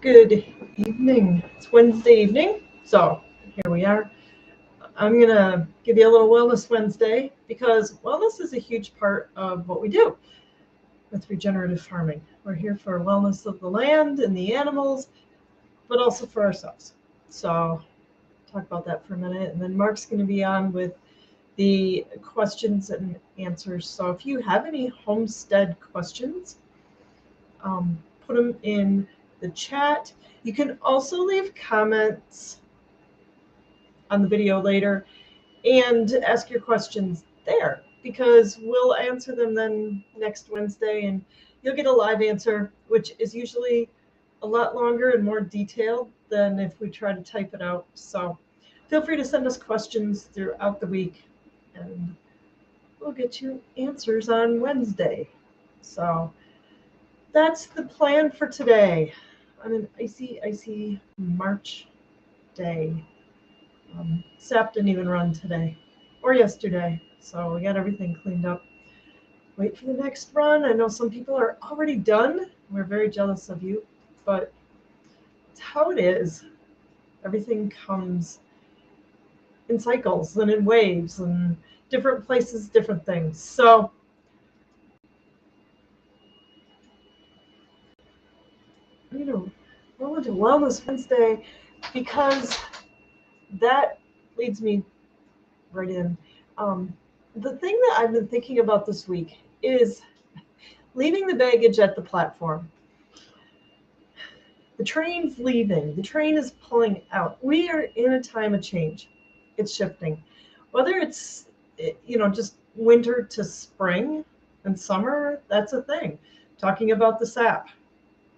Good evening. It's Wednesday evening, so here we are. I'm going to give you a little Wellness Wednesday because wellness is a huge part of what we do with regenerative farming. We're here for wellness of the land and the animals, but also for ourselves. So talk about that for a minute, and then Mark's going to be on with the questions and answers. So if you have any homestead questions, put them in the chat. You can also leave comments on the video later and ask your questions there, because we'll answer them then next Wednesday, and you'll get a live answer, which is usually a lot longer and more detailed than if we try to type it out. So feel free to send us questions throughout the week, and we'll get you answers on Wednesday. So that's the plan for today on an icy March day. Sap didn't even run today or yesterday, so we got everything cleaned up. Wait for the next run. I know some people are already done. We're very jealous of you, but it's how it is. Everything comes in cycles and in waves and different places, different things. So I'm going to roll into Wellness Wednesday because that leads me right in. The thing that I've been thinking about this week is leaving the baggage at the platform. The train's leaving. The train is pulling out. We are in a time of change. It's shifting. Whether it's, just winter to spring and summer, that's a thing. Talking about the sap.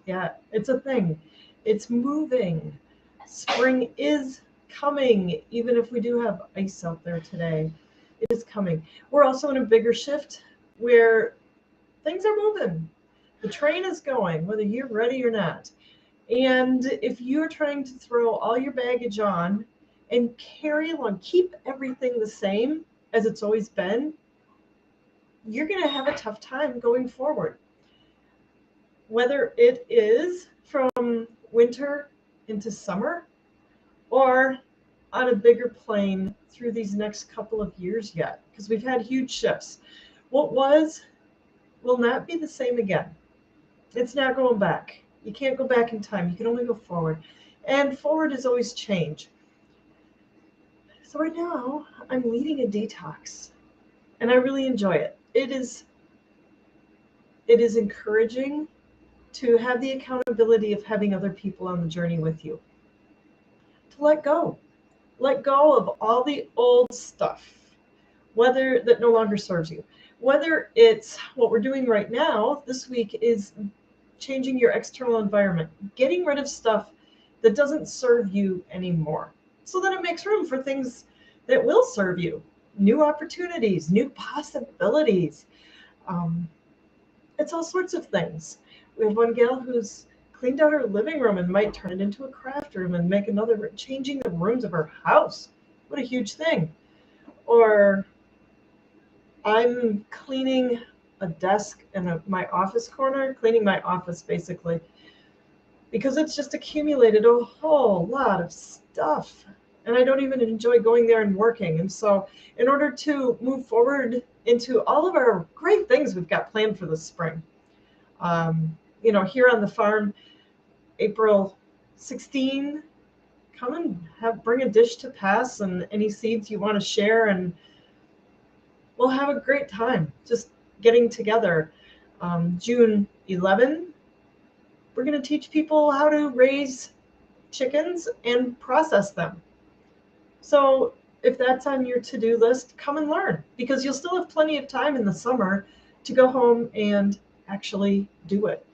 Yeah, it's a thing. It's moving. Spring is coming, even if we do have ice out there today. It is coming. We're also in a bigger shift where things are moving. The train is going, whether you're ready or not. And if you're trying to throw all your baggage on and carry along, keep everything the same as it's always been, you're going to have a tough time going forward. Whether it is from winter into summer or on a bigger plane through these next couple of years yet, because we've had huge shifts. What was will not be the same again. It's not going back. You can't go back in time. You can only go forward. And forward is always change. So right now, I'm leading a detox, and I really enjoy it. It is encouraging to have the accountability of having other people on the journey with you. To let go. Let go of all the old stuff, whether that no longer serves you. Whether it's what we're doing right now this week is changing your external environment, getting rid of stuff that doesn't serve you anymore, so that it makes room for things that will serve you, new opportunities, new possibilities. It's all sorts of things. We have one gal who's cleaned out her living room and might turn it into a craft room and make another, changing the rooms of her house. What a huge thing. Or I'm cleaning a desk in my office corner, cleaning my office basically, because it's just accumulated a whole lot of stuff. And I don't even enjoy going there and working. And so in order to move forward into all of our great things we've got planned for this spring, here on the farm, April 16, come and bring a dish to pass and any seeds you want to share, and we'll have a great time just getting together. June 11, we're going to teach people how to raise chickens and process them. So if that's on your to-do list, come and learn, because you'll still have plenty of time in the summer to go home and actually do it.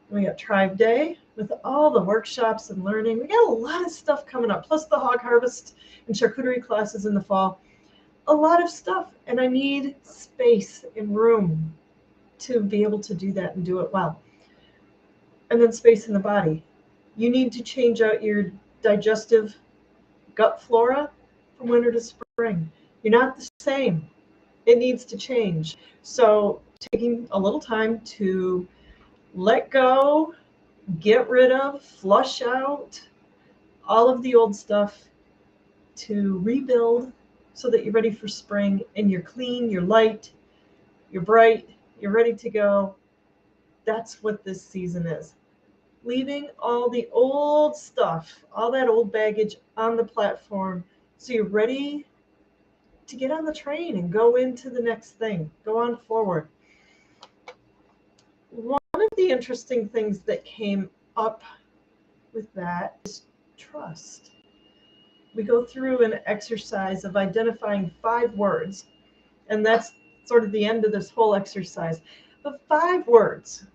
We got Tribe Day with all the workshops and learning. We got a lot of stuff coming up, plus the hog harvest and charcuterie classes in the fall. A lot of stuff, and I need space and room to be able to do that and do it well. And then space in the body. You need to change out your digestive gut flora from winter to spring. You're not the same. It needs to change. So taking a little time to let go get rid of, flush out all of the old stuff to rebuild so that you're ready for spring and you're clean, you're light, you're bright, you're ready to go. That's what this season is. Leaving all the old stuff, all that old baggage on the platform so you're ready to get on the train and go into the next thing, go on forward. One of the interesting things that came up with that is trust. We go through an exercise of identifying 5 words, and that's sort of the end of this whole exercise. But 5 words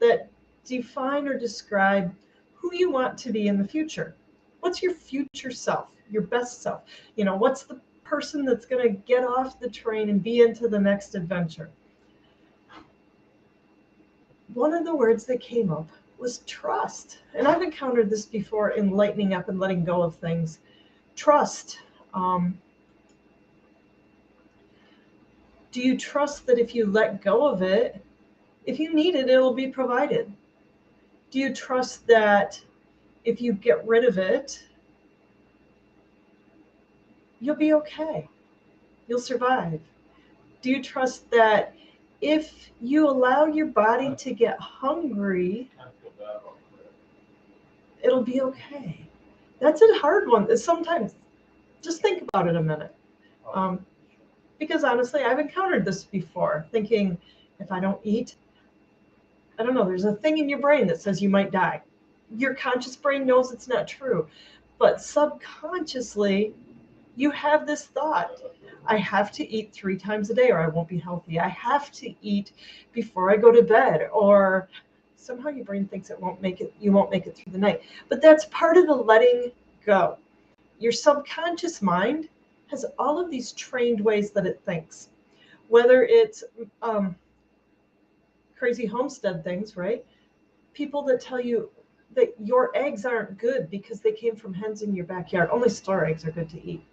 that define or describe who you want to be in the future. What's your future self, your best self? What's the person that's going to get off the train and be into the next adventure? One of the words that came up was trust. And I've encountered this before in lightening up and letting go of things. Trust. Do you trust that if you let go of it, if you need it, it will be provided? Do you trust that if you get rid of it, you'll be okay? You'll survive? Do you trust that if you allow your body to get hungry, it'll be okay? That's a hard one. Sometimes, just think about it a minute. Because honestly, I've encountered this before, thinking if I don't eat, I don't know, there's a thing in your brain that says you might die. Your conscious brain knows it's not true, but subconsciously, you have this thought. I have to eat 3 times a day or I won't be healthy. I have to eat before I go to bed, or somehow your brain thinks you won't make it through the night. But that's part of the letting go. Your subconscious mind has all of these trained ways that it thinks, whether it's crazy homestead things, right? People that tell you that your eggs aren't good because they came from hens in your backyard. Only store eggs are good to eat.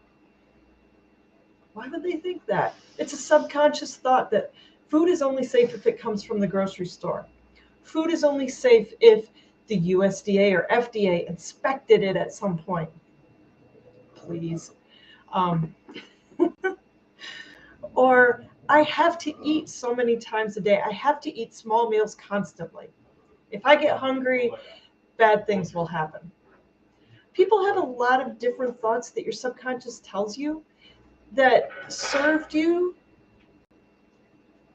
Why would they think that? It's a subconscious thought that food is only safe if it comes from the grocery store. Food is only safe if the USDA or FDA inspected it at some point. Please. Or I have to eat so many times a day. I have to eat small meals constantly. If I get hungry, bad things will happen. People have a lot of different thoughts that your subconscious tells you that served you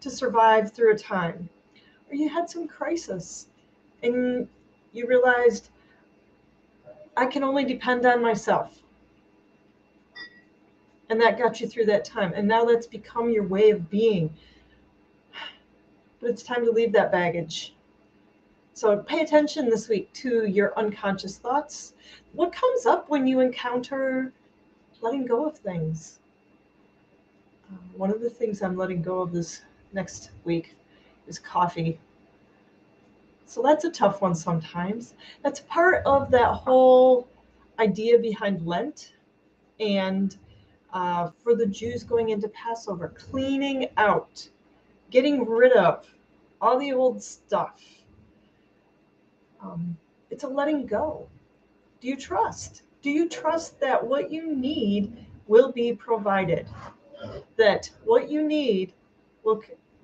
to survive through a time. Or you had some crisis and you realized, I can only depend on myself. And that got you through that time. And now that's become your way of being. But it's time to leave that baggage. So pay attention this week to your unconscious thoughts. What comes up when you encounter letting go of things? One of the things I'm letting go of this next week is coffee. So that's a tough one sometimes. That's part of that whole idea behind Lent and for the Jews going into Passover, cleaning out, getting rid of all the old stuff. It's a letting go. Do you trust? Do you trust that what you need will be provided? That what you need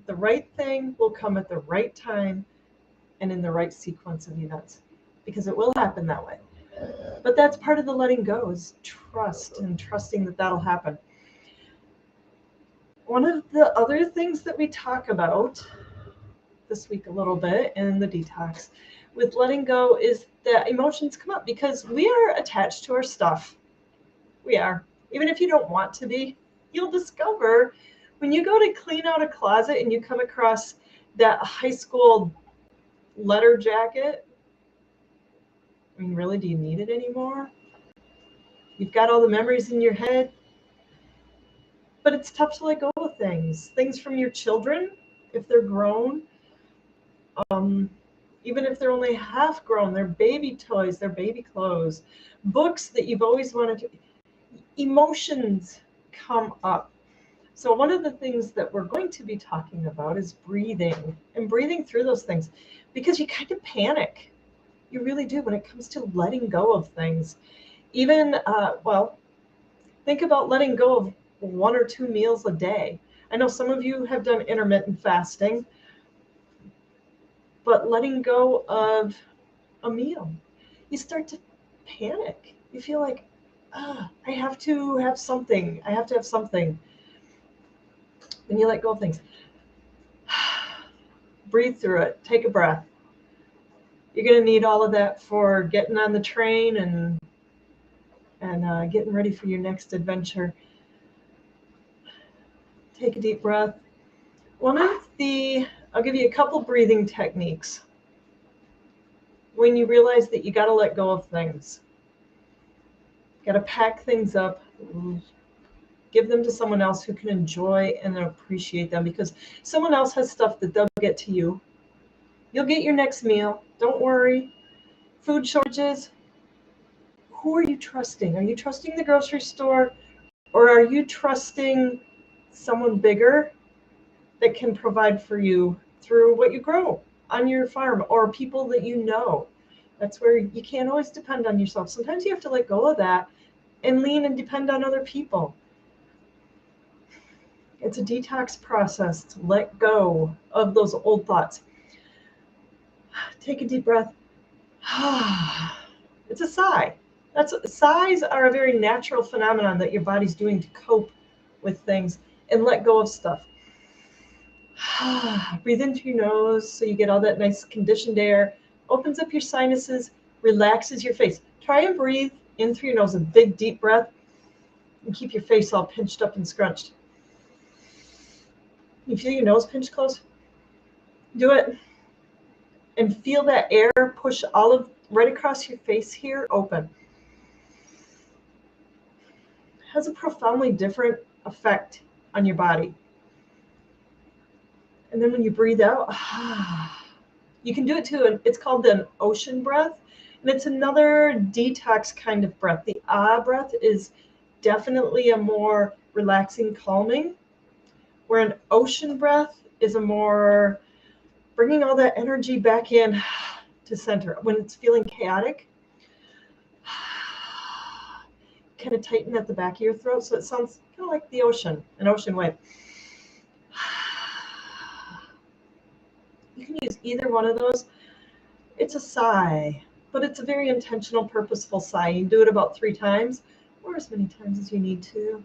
the right thing will come at the right time and in the right sequence of events, because it will happen that way. But that's part of the letting go, is trust and trusting that that'll happen. One of the other things that we talk about this week a little bit in the detox with letting go is that emotions come up because we are attached to our stuff. We are. Even if you don't want to be, you'll discover when you go to clean out a closet and you come across that high school letter jacket. I mean, really, do you need it anymore? You've got all the memories in your head. But it's tough to let go of things from your children, if they're grown. Even if they're only half grown, their baby toys, their baby clothes, books that you've always wanted to. Emotions come up. So one of the things that we're going to be talking about is breathing and breathing through those things, because you kind of panic. You really do when it comes to letting go of things. Even, think about letting go of 1 or 2 meals a day. I know some of you have done intermittent fasting, but letting go of a meal, you start to panic. You feel like, I have to have something. I have to have something. And you let go of things. Breathe through it. Take a breath. You're going to need all of that for getting on the train and getting ready for your next adventure. Take a deep breath. I'll give you a couple breathing techniques. When you realize that you got to let go of things, got to pack things up, give them to someone else who can enjoy and appreciate them, because someone else has stuff that they'll get to you. You'll get your next meal. Don't worry. Food shortages. Who are you trusting? Are you trusting the grocery store, or are you trusting someone bigger that can provide for you through what you grow on your farm, or people that you know? That's where you can't always depend on yourself. Sometimes you have to let go of that and lean and depend on other people. It's a detox process to let go of those old thoughts. Take a deep breath. It's a sigh. Sighs are a very natural phenomenon that your body's doing to cope with things and let go of stuff. Breathe into your nose so you get all that nice conditioned air, opens up your sinuses, relaxes your face. Try and breathe in through your nose, a big deep breath, and keep your face all pinched up and scrunched. You feel your nose pinched close? Do it. And feel that air push right across your face here, open. It has a profoundly different effect on your body. And then when you breathe out, you can do it too. And it's called an ocean breath. And it's another detox kind of breath. The breath is definitely a more relaxing, calming, where an ocean breath is a more bringing all that energy back in to center. When it's feeling chaotic, kind of tighten at the back of your throat. So it sounds kind of like the ocean, an ocean wave. You can use either one of those. It's a sigh, but it's a very intentional, purposeful sigh. You can do it about 3 times or as many times as you need to.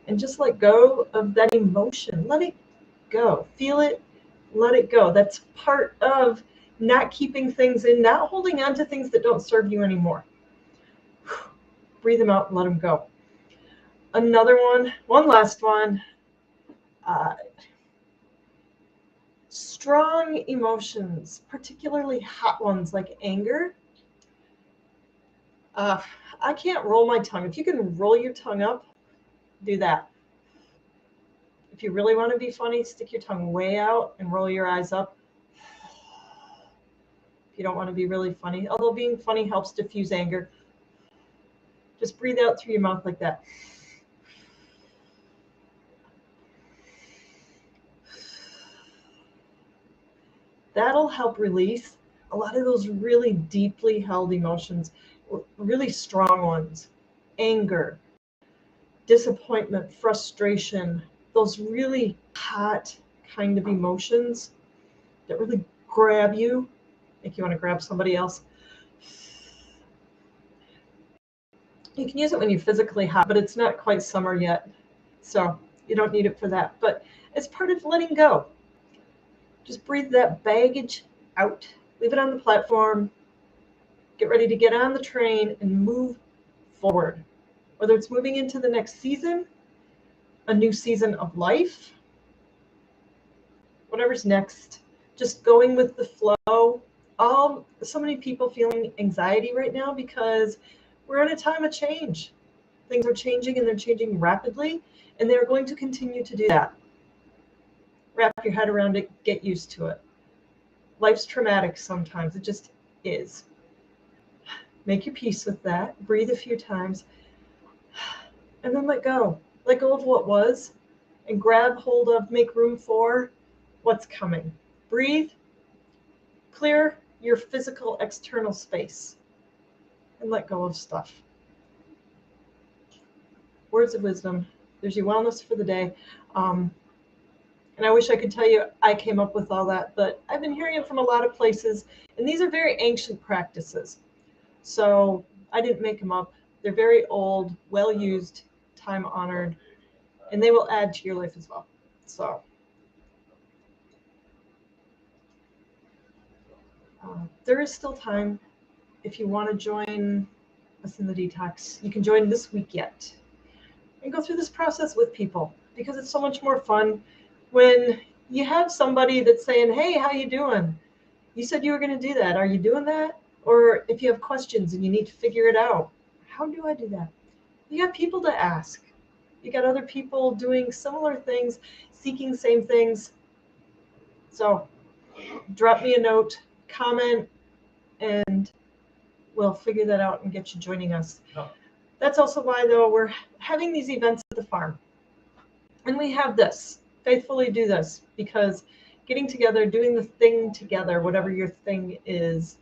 And just let go of that emotion. Let it go. Feel it. Let it go. That's part of not keeping things in, not holding on to things that don't serve you anymore. Breathe them out and let them go. Another one last one. Strong emotions, particularly hot ones like anger. I can't roll my tongue. If you can roll your tongue up, do that. If you really want to be funny, stick your tongue way out and roll your eyes up. If you don't want to be really funny, although being funny helps diffuse anger, just breathe out through your mouth like that. That'll help release a lot of those really deeply held emotions, really strong ones. Anger, disappointment, frustration, those really hot kind of emotions that really grab you, make you want to grab somebody else. You can use it when you're physically hot, but it's not quite summer yet, so you don't need it for that. But it's part of letting go. Just breathe that baggage out. Leave it on the platform. Get ready to get on the train and move forward. Whether it's moving into the next season, a new season of life, whatever's next, just going with the flow. So many people feeling anxiety right now because we're in a time of change. Things are changing, and they're changing rapidly, and they're going to continue to do that. Wrap your head around it, get used to it. Life's traumatic sometimes, it just is. Make your peace with that, breathe a few times, and then let go. Let go of what was, and grab hold of, make room for what's coming. Breathe, clear your physical external space and let go of stuff. Words of wisdom. There's your wellness for the day. And I wish I could tell you I came up with all that, but I've been hearing it from a lot of places, and these are very ancient practices. So I didn't make them up. They're very old, well-used, time-honored, and they will add to your life as well. So there is still time. If you want to join us in the detox, you can join this week yet and go through this process with people, because it's so much more fun when you have somebody that's saying, hey, how you doing? You said you were going to do that. Are you doing that? Or if you have questions and you need to figure it out, how do I do that? You got people to ask. You got other people doing similar things, seeking same things. So drop me a note, comment, and we'll figure that out and get you joining us. Oh. That's also why, though, we're having these events at the farm. And we have this. Faithfully do this, because getting together, doing the thing together, whatever your thing is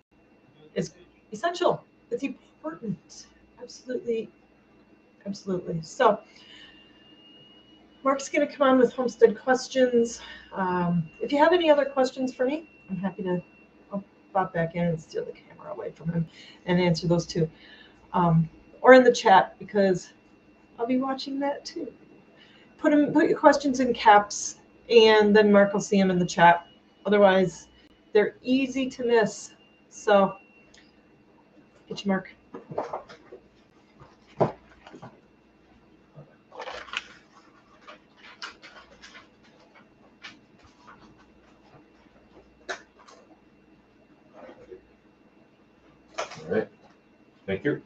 essential. It's important. Absolutely. Absolutely. So Mark's going to come on with homestead questions. If you have any other questions for me, I'm happy to pop back in and steal the camera away from him and answer those too. Or in the chat, because I'll be watching that too. Put your questions in caps, and then Mark will see them in the chat. Otherwise, they're easy to miss. So, get you, Mark. All right. Thank you.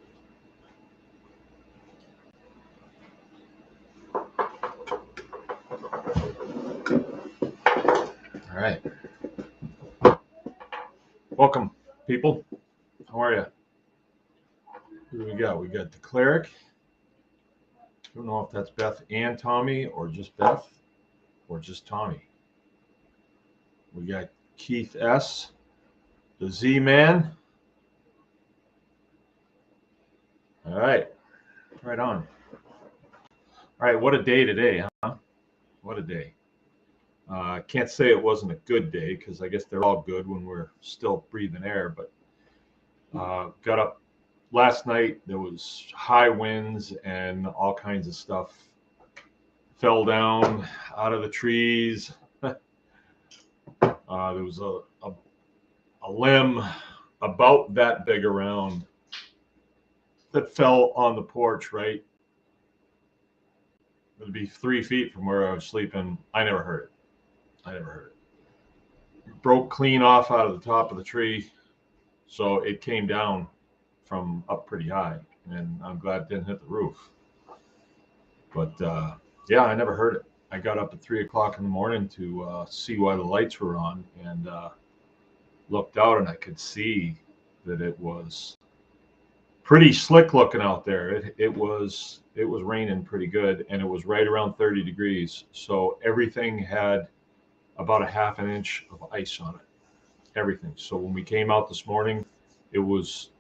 All right. Welcome, people. How are you? Who do we got? We got the cleric. I don't know if that's Beth and Tommy, or just Beth, or just Tommy. We got Keith S., the Z-Man. All right. Right on. All right. What a day today, huh? What a day. I can't say it wasn't a good day, because I guess they're all good when we're still breathing air. But got up last night. There was high winds and all kinds of stuff fell down out of the trees. There was a limb about that big around that fell on the porch, right? It'd be 3 feet from where I was sleeping. I never heard it. It broke clean off out of the top of the tree, so it came down from up pretty high, and I'm glad it didn't hit the roof. But yeah, I never heard it. I got up at 3 o'clock in the morning to see why the lights were on, and looked out, and I could see that it was pretty slick looking out there. It was raining pretty good, and it was right around 30 degrees. So everything had about a half an inch of ice on it. Everything. So when we came out this morning, it was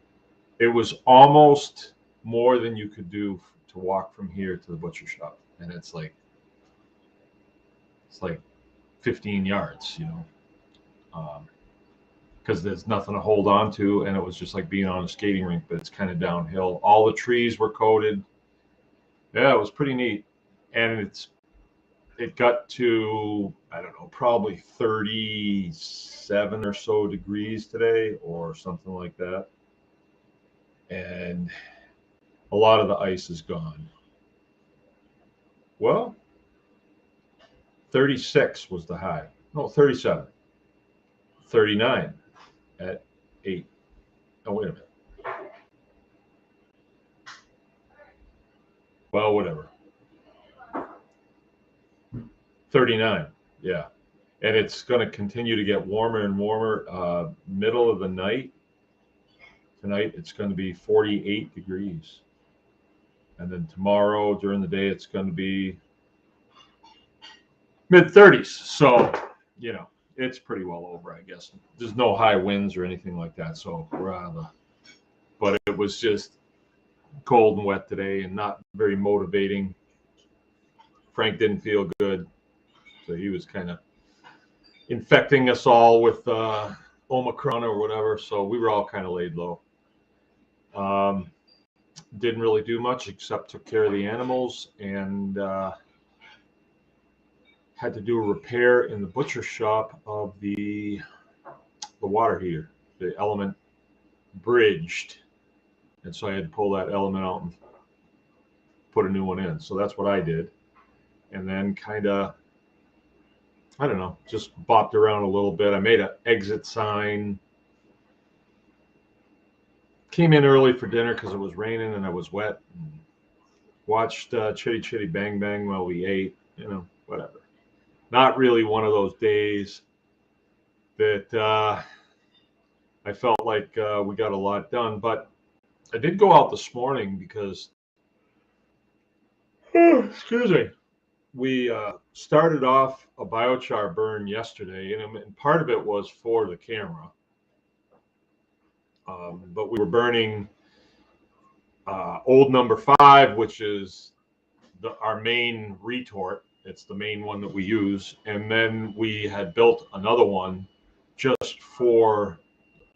almost more than you could do to walk from here to the butcher shop, and it's like 15 yards, because there's nothing to hold on to, and it was just like being on a skating rink, but it's kind of downhill. All the trees were coated. Yeah, it was pretty neat. And it got to, I don't know, probably 37 or so degrees today, or something like that. And a lot of the ice is gone. Well, 36 was the high. No, 37. 39 at 8. Oh, wait a minute. Well, whatever. 39, yeah. And it's going to continue to get warmer and warmer. Middle of the night, tonight, it's going to be 48 degrees. And then tomorrow, during the day, it's going to be mid-30s. So, it's pretty well over, I guess. There's no high winds or anything like that, so we're out of the. But it was just cold and wet today, and not very motivating. Frank didn't feel good, so he was kind of infecting us all with Omicron or whatever. So we were all kind of laid low. Didn't really do much except took care of the animals and had to do a repair in the butcher shop of the water heater. The element bridged, and so I had to pull that element out and put a new one in. So that's what I did, and then kind of, I don't know, just bopped around a little bit. I made an exit sign. Came in early for dinner because it was raining and I was wet. And watched Chitty Chitty Bang Bang while we ate. You know, whatever. Not really one of those days that I felt like we got a lot done. But I did go out this morning because, excuse me, we started off a biochar burn yesterday, and part of it was for the camera. But we were burning old number 5, which is our main retort. It's the main one that we use. And then we had built another one just for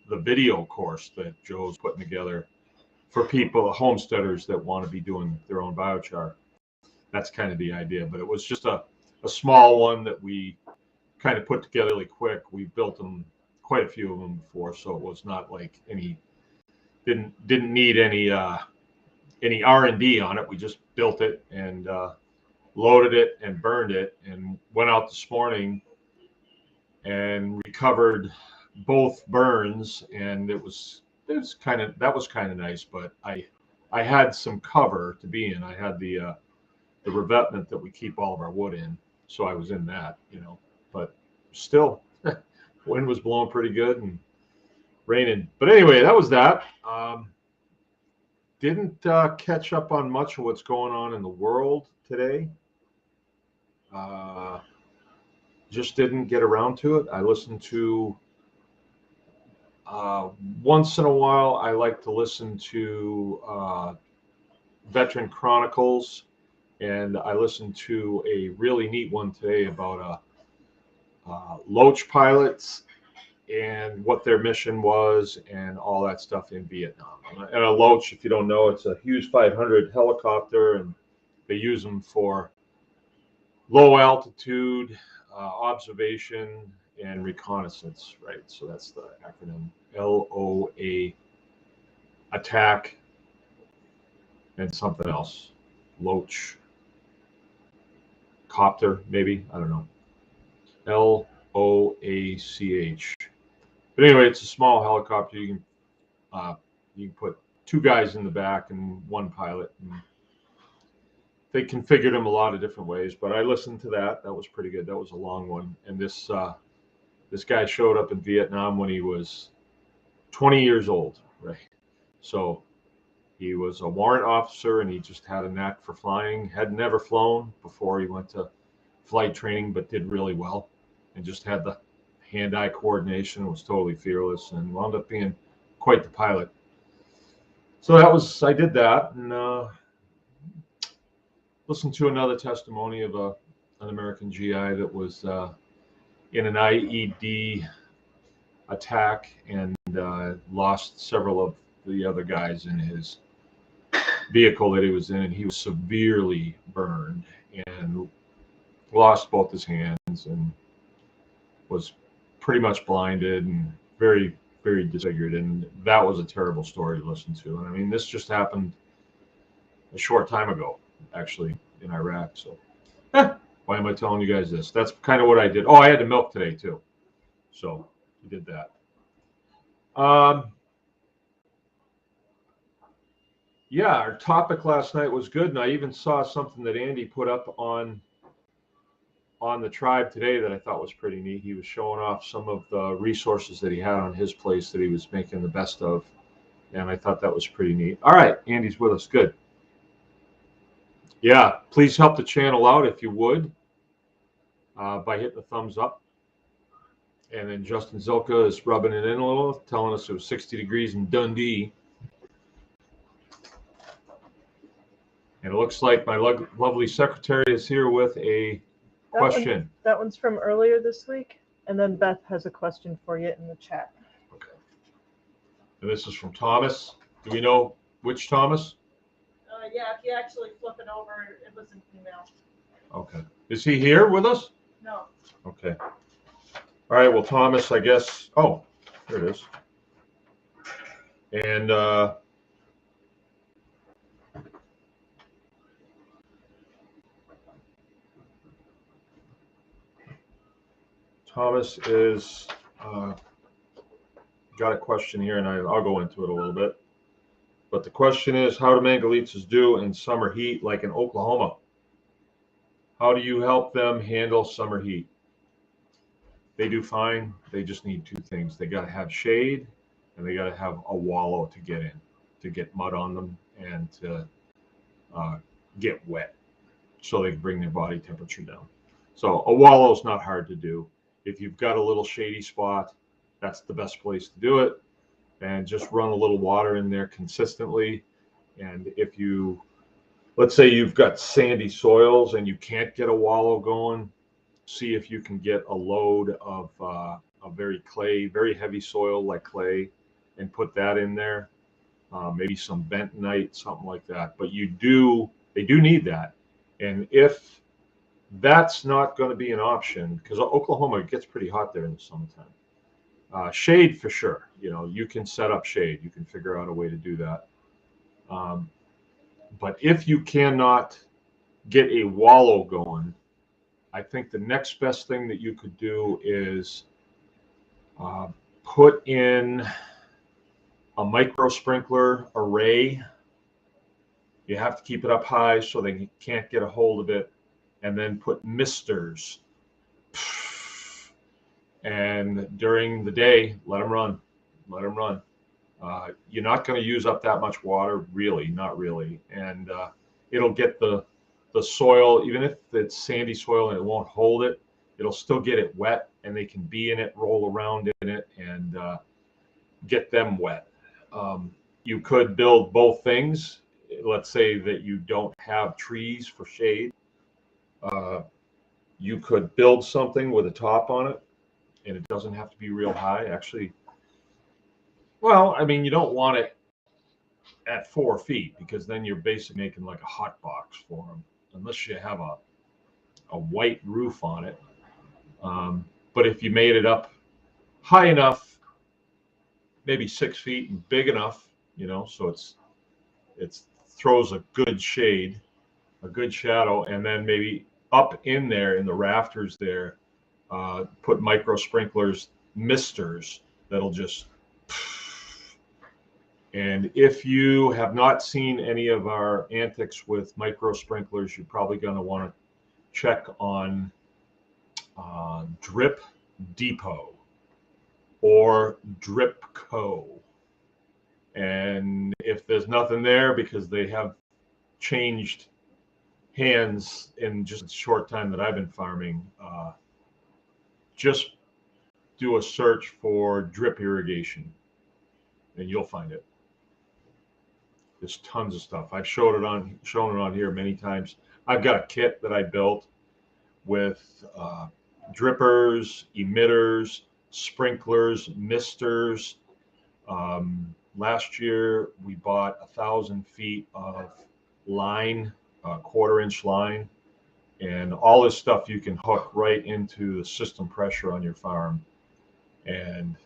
the video course that Joe's putting together for people, homesteaders that want to be doing their own biochar. That's kind of the idea. But it was just a small one that we kind of put together really quick. We built them, quite a few of them before, so it was not like didn't need any R&D on it. We just built it and loaded it and burned it, and went out this morning and recovered both burns, and that was kind of nice. But I had some cover to be in. I had the revetment that we keep all of our wood in, so I was in that, but still wind was blowing pretty good and raining. But anyway, that was that. Didn't catch up on much of what's going on in the world today. Just didn't get around to it. I listened to, once in a while, I like to listen to Veteran Chronicles, and I listened to a really neat one today about Loach pilots and what their mission was and all that stuff in Vietnam. And a Loach, if you don't know, it's a Hughes 500 helicopter, and they use them for low altitude observation and reconnaissance, right? So that's the acronym LOA, attack, and something else. Loach copter, maybe, I don't know. LOACH. But anyway, it's a small helicopter. You can put 2 guys in the back and 1 pilot. And they configured them a lot of different ways, but I listened to that. That was pretty good. That was a long one. And this guy showed up in Vietnam when he was 20 years old, right? So he was a warrant officer, and he just had a knack for flying. Had never flown before he went to flight training, but did really well, and just had the hand-eye coordination. Was totally fearless, and wound up being quite the pilot. So I did that, and listened to another testimony of an American GI that was in an IED attack and lost several of the other guys in his vehicle that he was in, and he was severely burned and lost both his hands and was pretty much blinded and very, very disfigured. And that was a terrible story to listen to. And I mean, this just happened a short time ago, actually, in Iraq. So why am I telling you guys this? That's kind of what I did. Oh, I had to milk today too, so we did that. Yeah, our topic last night was good, and I even saw something that Andy put up on the tribe today that I thought was pretty neat. He was showing off some of the resources that he had on his place that he was making the best of, and I thought that was pretty neat. All right, Andy's with us. Good. Yeah, please help the channel out if you would by hitting the thumbs up. And then Justin Zilka is rubbing it in a little, telling us it was 60 degrees in Dundee. And it looks like my lovely secretary is here with a question. That one's from earlier this week. And then Beth has a question for you in the chat. Okay. And this is from Thomas. Do we know which Thomas? Yeah, if you actually flip it over, it was an email. Okay. Is he here with us? No. Okay. All right. Well, Thomas, I guess. Oh, there it is. And Thomas is got a question here, and I'll go into it a little bit. But the question is, how do Mangalitsa's do in summer heat, like in Oklahoma? How do you help them handle summer heat? They do fine. They just need two things. They got to have shade, and they got to have a wallow to get in, to get mud on them, and to get wet, so they can bring their body temperature down. So a wallow is not hard to do. If you've got a little shady spot, that's the best place to do it. And just run a little water in there consistently. And if you, let's say you've got sandy soils and you can't get a wallow going, see if you can get a load of a very heavy soil like clay, and put that in there. Maybe some bentonite, something like that. But they do need that. And if that's not going to be an option, because Oklahoma gets pretty hot there in the summertime. Shade for sure. You can set up shade. You can figure out a way to do that. But if you cannot get a wallow going, I think the next best thing that you could do is put in a micro sprinkler array. You have to keep it up high so they can't get a hold of it, and then put misters. And during the day, let them run. You're not going to use up that much water, really, not really. And it'll get the soil, even if it's sandy soil and it won't hold it, it'll still get it wet, and they can be in it, roll around in it, and get them wet. You could build both things. Let's say that you don't have trees for shade. You could build something with a top on it, and it doesn't have to be real high. Actually, well, I mean, you don't want it at 4 feet, because then you're basically making like a hot box for them, unless you have a white roof on it. But if you made it up high enough, maybe 6 feet, and big enough, so it throws a good shade, a good shadow, and then maybe up in there in the rafters there, put micro sprinklers, misters that'll just. And if you have not seen any of our antics with micro sprinklers, you're probably going to want to check on Drip Depot or Drip Co. And if there's nothing there, because they have changed hands in just a short time that I've been farming, just do a search for drip irrigation, and you'll find it. There's tons of stuff. I've shown it on here many times. I've got a kit that I built with drippers, emitters, sprinklers, misters. Last year we bought 1,000 feet of line, 1/4-inch line, and all this stuff you can hook right into the system pressure on your farm and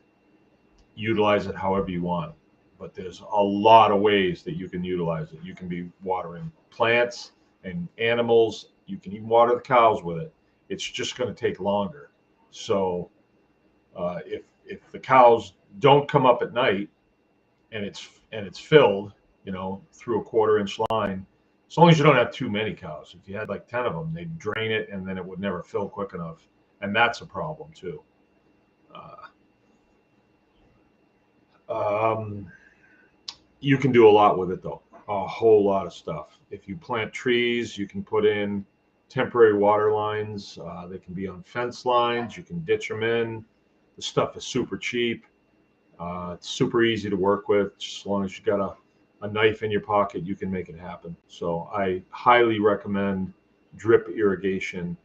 utilize it however you want. But there's a lot of ways that you can utilize it. You can be watering plants and animals. You can even water the cows with it. It's just going to take longer. So if the cows don't come up at night and it's filled, through a 1/4-inch line, as long as you don't have too many cows. If you had like 10 of them, they'd drain it, and then it would never fill quick enough, and that's a problem too. You can do a lot with it, though. A whole lot of stuff. If you plant trees, you can put in temporary water lines. They can be on fence lines. You can ditch them in. The stuff is super cheap. It's super easy to work with. Just as long as you got a knife in your pocket, you can make it happen. So I highly recommend drip irrigation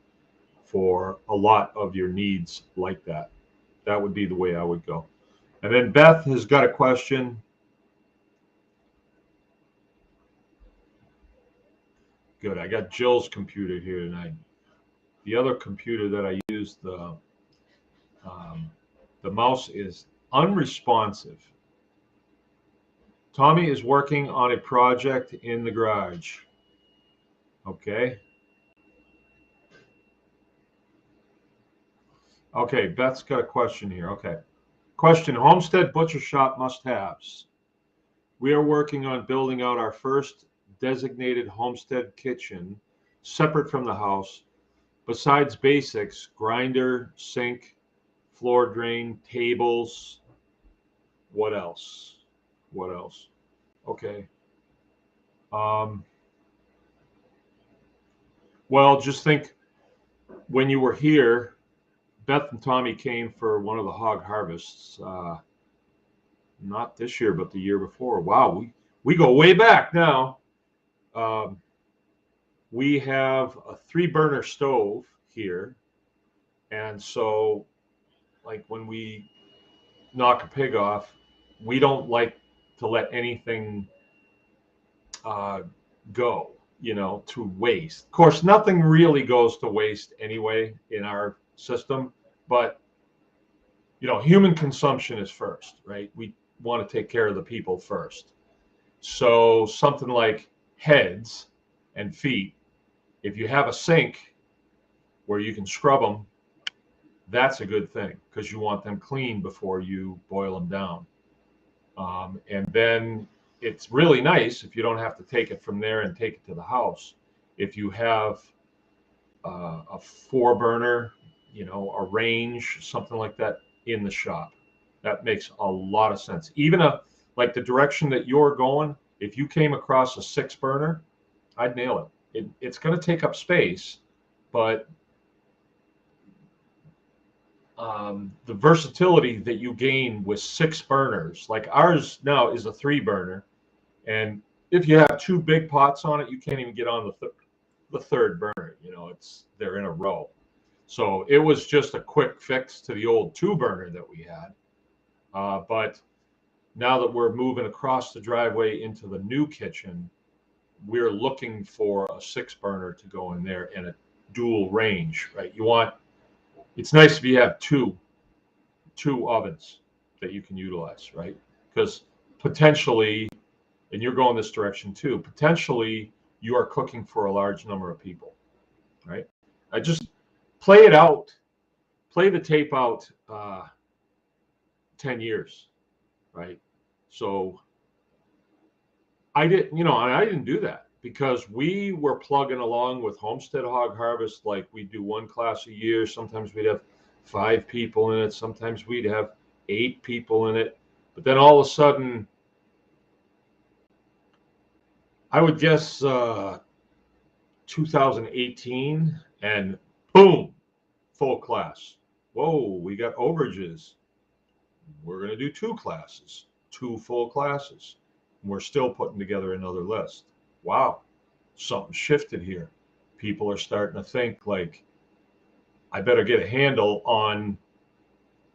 for a lot of your needs like that. That would be the way I would go. And then Beth has got a question. Good. I got Jill's computer here tonight. The other computer that I use, the mouse is unresponsive. Tommy is working on a project in the garage. Okay. Okay, Beth's got a question here. Okay. Question, Homestead Butcher Shop must-haves. We are working on building out our first designated homestead kitchen, separate from the house. Besides basics, grinder, sink, floor drain, tables. What else? What else? Okay. Well, just think when you were here, Beth and Tommy came for one of the hog harvests. Not this year, but the year before. Wow, we go way back now. We have a 3-burner stove here. And so, like when we knock a pig off, we don't like to let anything go, to waste. Of course, nothing really goes to waste anyway in our system, but, human consumption is first, right? We want to take care of the people first. So something like heads and feet, if you have a sink where you can scrub them, that's a good thing because you want them clean before you boil them down. And then it's really nice if you don't have to take it from there and take it to the house. If you have a 4-burner, a range, something like that in the shop, that makes a lot of sense. Even like the direction that you're going, if you came across a 6-burner, I'd nail it. It's going to take up space, but the versatility that you gain with 6 burners, like ours now is a 3-burner, and if you have 2 big pots on it, you can't even get on the 3rd burner. They're in a row. So it was just a quick fix to the old 2-burner that we had. But now that we're moving across the driveway into the new kitchen, we're looking for a 6-burner to go in there and a dual range, right? It's nice if you have two ovens that you can utilize, right? Because potentially, and you're going this direction too, potentially you are cooking for a large number of people, right? I just play it out, play the tape out 10 years, right? So I didn't do that because we were plugging along with Homestead Hog Harvest. Like we do 1 class a year. Sometimes we'd have 5 people in it. Sometimes we'd have 8 people in it. But then all of a sudden, I would guess 2018, and boom, full class. Whoa, we got overages. We're going to do 2 classes, 2 full classes. We're still putting together another list. Wow, something shifted here. People are starting to think like, I better get a handle on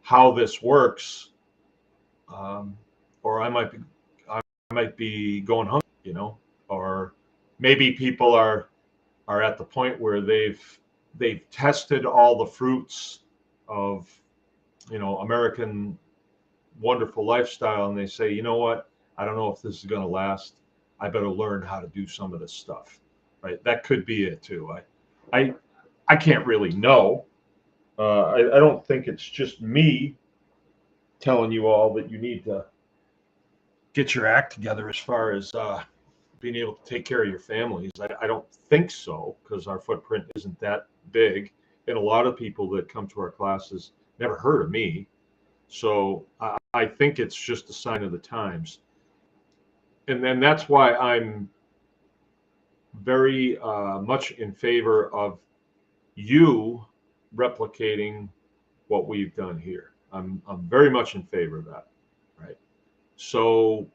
how this works, or I might be going hungry, or maybe people are at the point where they've tested all the fruits of American wonderful lifestyle, and they say, you know what, I don't know if this is going to last. I better learn how to do some of this stuff, right? That could be it too. I can't really know. I don't think it's just me telling you all that you need to get your act together as far as being able to take care of your families. I don't think so, because our footprint isn't that big, and a lot of people that come to our classes never heard of me. So I think it's just a sign of the times. And then that's why I'm very much in favor of you replicating what we've done here. I'm very much in favor of that, right? So,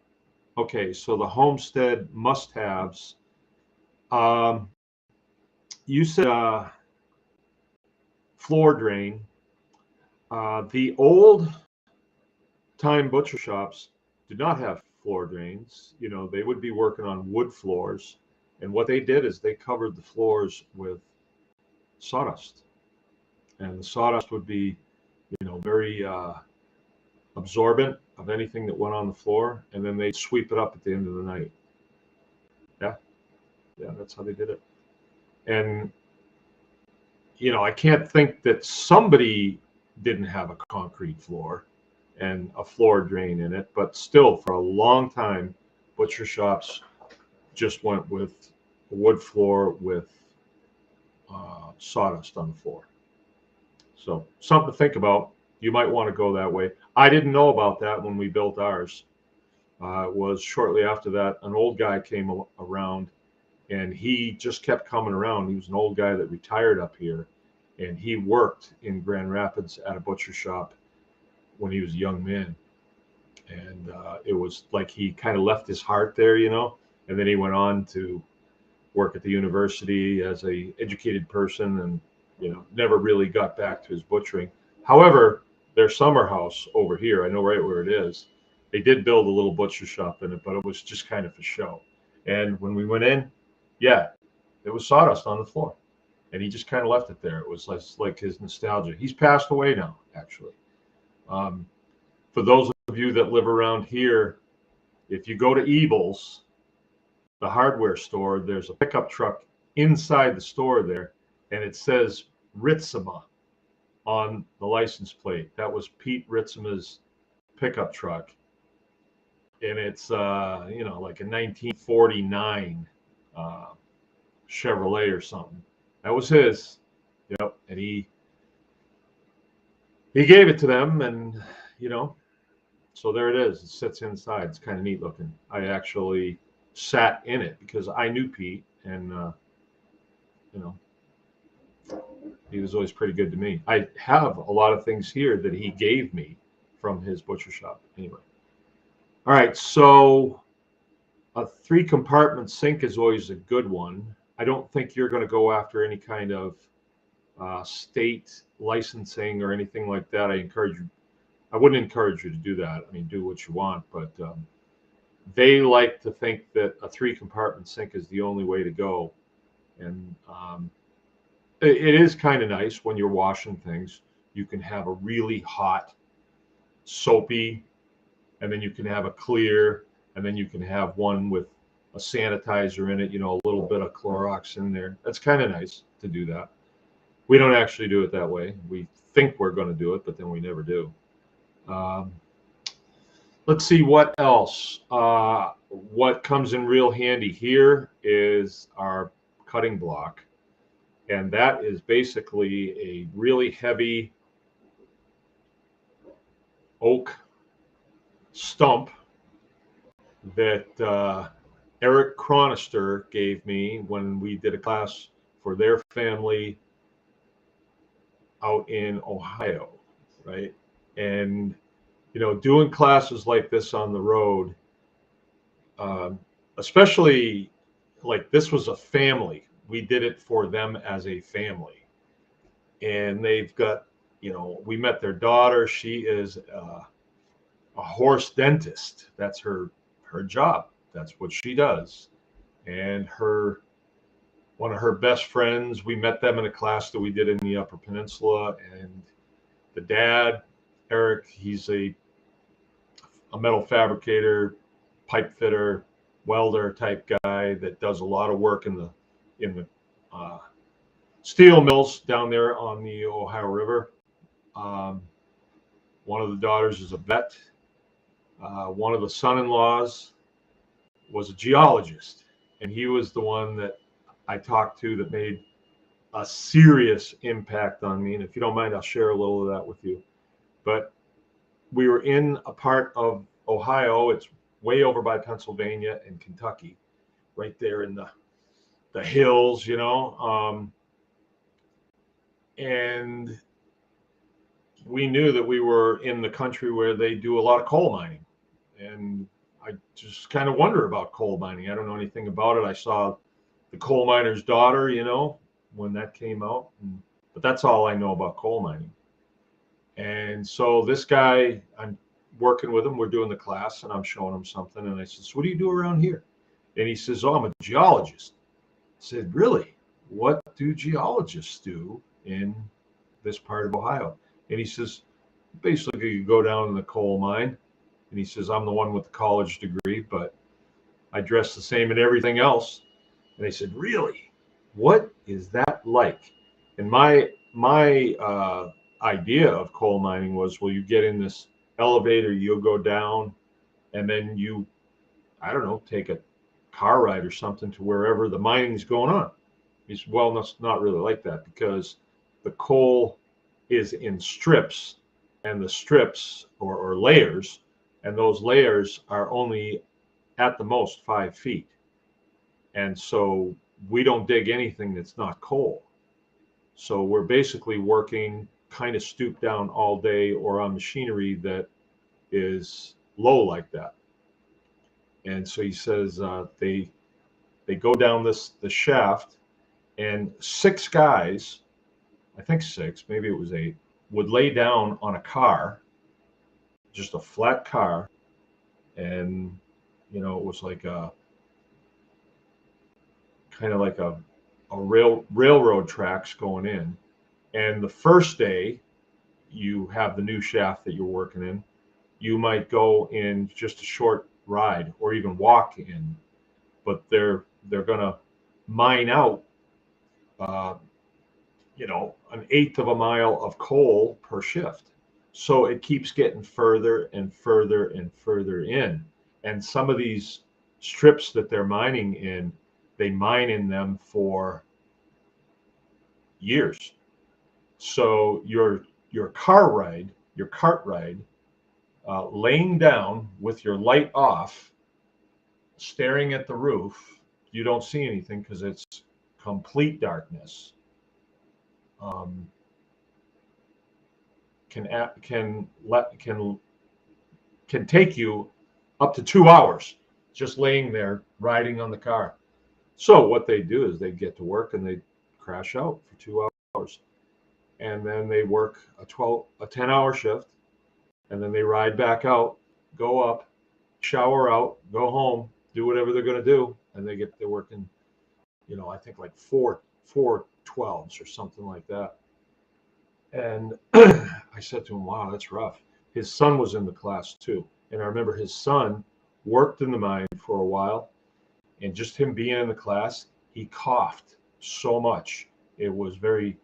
okay, so the Homestead Must-Haves. You said floor drain. The old time butcher shops did not have floor drains. You know, they would be working on wood floors, and what they did is they covered the floors with sawdust, and the sawdust would be, you know, very absorbent of anything that went on the floor, and then they'd sweep it up at the end of the night. Yeah, yeah, that's how they did it. And you know, I can't think that somebody didn't have a concrete floor and a floor drain in it, but still, for a long time, butcher shops just went with a wood floor with sawdust on the floor. So something to think about. You might want to go that way. I didn't know about that when we built ours. It was shortly after that an old guy came around, and he just kept coming around. He was an old guy that retired up here, and he worked in Grand Rapids at a butcher shop when he was a young man. And it was like he kind of left his heart there, you know, and then he went on to work at the university as a educated person, and you know, never really got back to his butchering. However, their summer house over here, I know right where it is, they did build a little butcher shop in it, but it was just kind of a show. And when we went in, yeah, it was sawdust on the floor, and he just kind of left it there. It was like his nostalgia. He's passed away now, actually. For those of you that live around here, if you go to Evil's, the hardware store, there's a pickup truck inside the store there, and it says Ritzema on the license plate. That was Pete Ritzema's pickup truck, and it's you know, like a 1949 Chevrolet or something. That was his. Yep, and he gave it to them, and you know, so there it is. It sits inside. It's kind of neat looking. I actually sat in it because I knew Pete, and you know, he was always pretty good to me. I have a lot of things here that he gave me from his butcher shop. Anyway, all right. So a 3-compartment sink is always a good one. I don't think you're going to go after any kind of state licensing or anything like that. I wouldn't encourage you to do that. I mean, do what you want, but they like to think that a 3-compartment sink is the only way to go. And it is kind of nice when you're washing things. You can have a really hot, soapy, and then you can have a clear, and then you can have one with a sanitizer in it, you know, a little bit of Clorox in there. That's kind of nice to do that. We don't actually do it that way. We think we're going to do it, but then we never do. Let's see what else. What comes in real handy here is our cutting block. And that is basically a really heavy oak stump that Eric Chronister gave me when we did a class for their family out in Ohio, right? And, you know, doing classes like this on the road, especially like this was a family. We did it for them as a family. And they've got, you know, we met their daughter. She is a horse dentist. That's her job. That's what she does. And one of her best friends, we met them in a class that we did in the Upper Peninsula. And the dad, Eric, he's a metal fabricator, pipe fitter, welder type guy that does a lot of work in the steel mills down there on the Ohio River. One of the daughters is a vet. One of the son-in-laws was a geologist, and he was the one that I talked to that made a serious impact on me. And if you don't mind, I'll share a little of that with you. But we were in a part of Ohio. It's way over by Pennsylvania and Kentucky, right there in the hills, you know. And we knew that we were in the country where they do a lot of coal mining. And I just kind of wonder about coal mining. I don't know anything about it. I saw The Coal Miner's Daughter, when that came out. But that's all I know about coal mining. And so this guy, I'm working with him. We're doing the class, and I'm showing him something. And I said, so what do you do around here? And he says, oh, I'm a geologist. I said, really? What do geologists do in this part of Ohio? And he says, basically, you go down in the coal mine. And he says, I'm the one with the college degree, but I dress the same in everything else. And I said, really? What is that like? And my idea of coal mining was, well, you get in this elevator, you'll go down, and then you, I don't know, take a car ride or something to wherever the mining's going on. He said, well, that's not really like that, because the coal is in strips, and the strips or layers, and those layers are only at the most 5 feet. And so we don't dig anything that's not coal. So we're basically working kind of stooped down all day or on machinery that is low like that. And so he says they go down the shaft, and 6 guys, I think 6, maybe it was 8, would lay down on a car, just a flat car, and it was like a kind of like a railroad tracks going in. And the first day you have the new shaft that you're working in, you might go in just a short ride or even walk in, but they're gonna mine out an eighth of a mile of coal per shift. So it keeps getting further and further and further in. And some of these strips that they're mining in, they mine in them for years. So your cart ride, laying down with your light off, staring at the roof, you don't see anything because it's complete darkness. Can take you up to 2 hours just laying there riding on the car. So what they do is they get to work and they crash out for 2 hours, and then they work a 10-hour shift, and then they ride back out, go up, shower out, go home, do whatever they're going to do, and they're working, I think like four 12s or something like that. And I said to him, wow, that's rough. His son was in the class too. And I remember his son worked in the mine for a while, and just him being in the class, he coughed so much. It was very,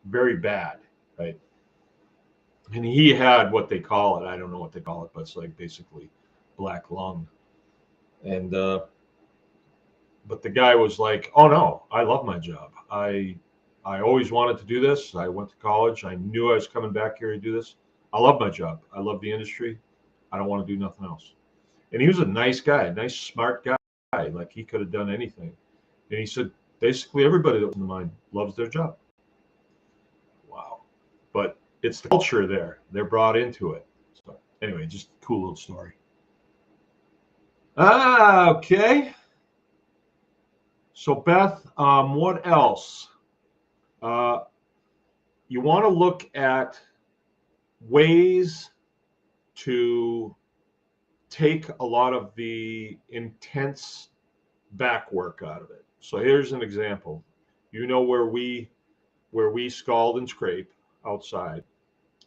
very bad, right? And he had what they call it. I don't know what they call it, but it's like basically black lung. And, but the guy was like, oh no, I love my job. I always wanted to do this. I went to college. I knew I was coming back here to do this. I love my job. I love the industry. I don't want to do nothing else. And he was a nice guy, a nice, smart guy. Like he could have done anything. And he said, basically everybody that was in the mine loves their job. Wow. But it's the culture there. They're brought into it. So anyway, just a cool little story. Okay. So Beth, what else? You want to look at ways to take a lot of the intense back work out of it. So here's an example. Where we scald and scrape outside,